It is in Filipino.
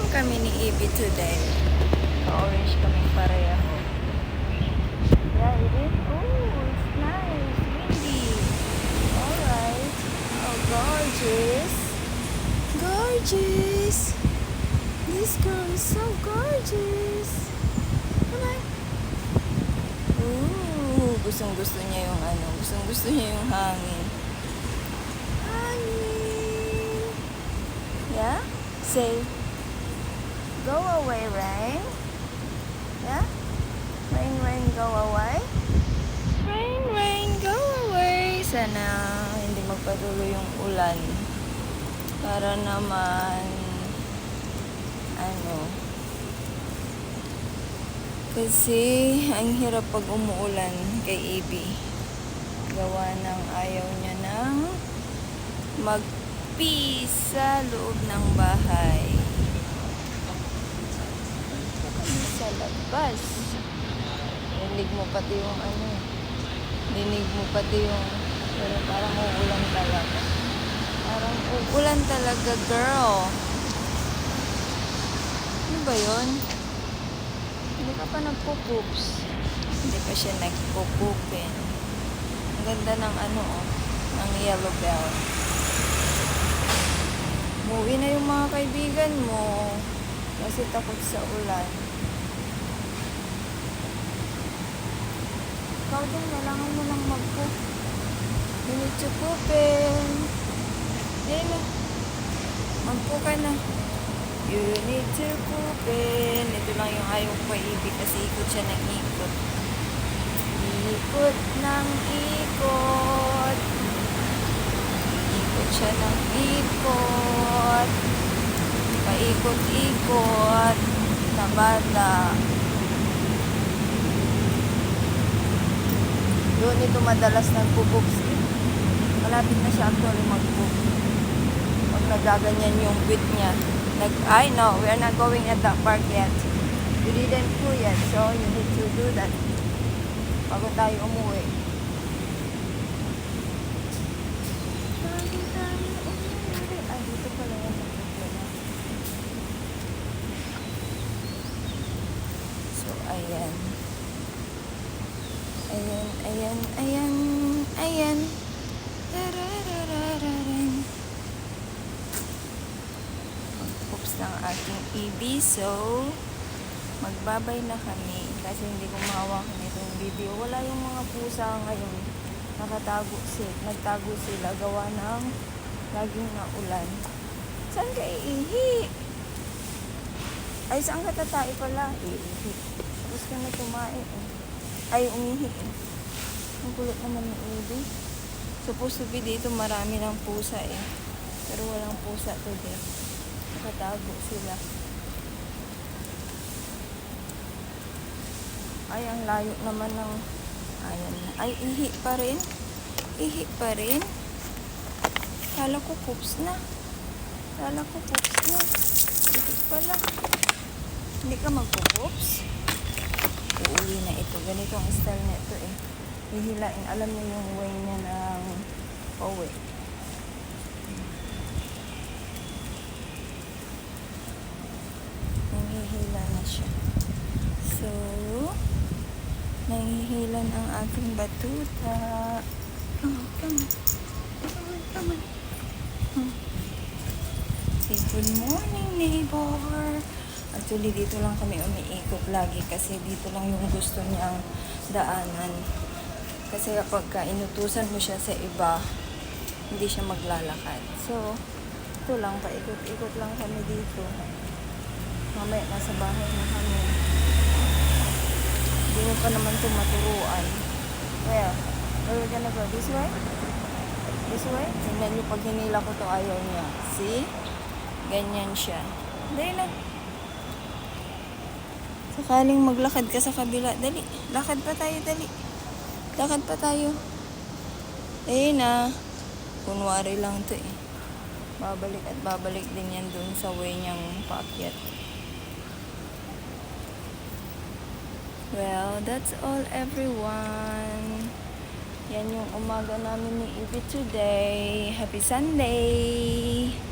kami ni Ibi today. Orange kaming pareho. Yeah, it is. Oh, it's nice. Windy. Alright. Oh, gorgeous. Gorgeous. This girl is so gorgeous. Come on. Ooh, gustong-gusto niya yung gustong-gusto niya yung hangin. Hangin. Yeah? Say, go away, rain. Yeah? Rain, rain, go away. Rain, rain, go away. Sana hindi magpatuloy yung ulan. Para naman, kasi ang hirap pag umuulan kay Ibi. Gawa ng ayaw niya ng mag-peace sa loob ng bahay. Kami sa labas. Dinig mo pati yung dinig mo pati yung, pero parang uulan talaga. Parang uulan talaga, girl. Ano ba yun? Hindi ka pa nagpo-poops. Hindi pa siya nagpo-poopin. Ang ganda ng ng yellow bell. Umuwi na yung mga kaibigan mo kasi takot sa ulan. Ikaw din, kailangan mo lang mag-poop. You need to poopin. Dila. Mag-poop ka na. You need to poopin. Ito lang yung ayaw ko kay Ibi kasi ikot siya ng ikot. Ikot ng ikot. Ikot siya ng ikot. Paikot-ikot na bata. Doon ito madalas nagpo-poops. Malapit na siya actually mag-poop. Pag nagaganyan yung bit niya. I know, we are not going at that park yet. You didn't poo yet, so you need to do that bago tayo umuwi. Dito pala yan. So, ayan. Ayan. Oops ng aking Ibi. So, magbabay na kami kasi hindi ko mahawakan itong video. Wala yung mga pusa ngayon. Nagtago sila gawa ng laging naulan. Saan ka iihi? Ay, saan ka tatai pala? Iihi. Tapos ka na tumae. Ay, umihi. Ang kulot naman ng Ibi. Supposed to be dito marami ng pusa pero walang pusa today. Nakatago sila. Ay, ang layo naman ng ayan na. Ay, ihi pa rin. Ihi pa rin. Kala ko poops na. Ihi pala. Hindi ka magpo-poops? Uuwi na ito. Ganito ang style na ito Hihilain. Alam niyo yung way niya ng pauwi. Nangihila na siya. So, nangihilan ang aking batuta. Oh, come on. Say good morning, neighbor. Actually, dito lang kami umiikot lagi kasi dito lang yung gusto niyang daanan. Kasi kapag inutusan mo siya sa iba, hindi siya maglalakad. So, ito lang, paikot-ikot lang kami dito. Mamaya nasa bahay na kami. Hindi mo pa naman ito maturuan. Where we gonna go? This way? This way? Tingnan nyo, pag hinila ko to ayaw niya. See? Ganyan siya. Dali lang. Sakaling maglakad ka sa kabila. Dali. Lakad pa tayo, dali. Lakad pa tayo. Ayun na. Kunwari lang to Babalik at babalik din yan dun sa way niyang paakyat. Well, that's all, everyone. Yan yung umaga namin ni Ibi today. Happy Sunday!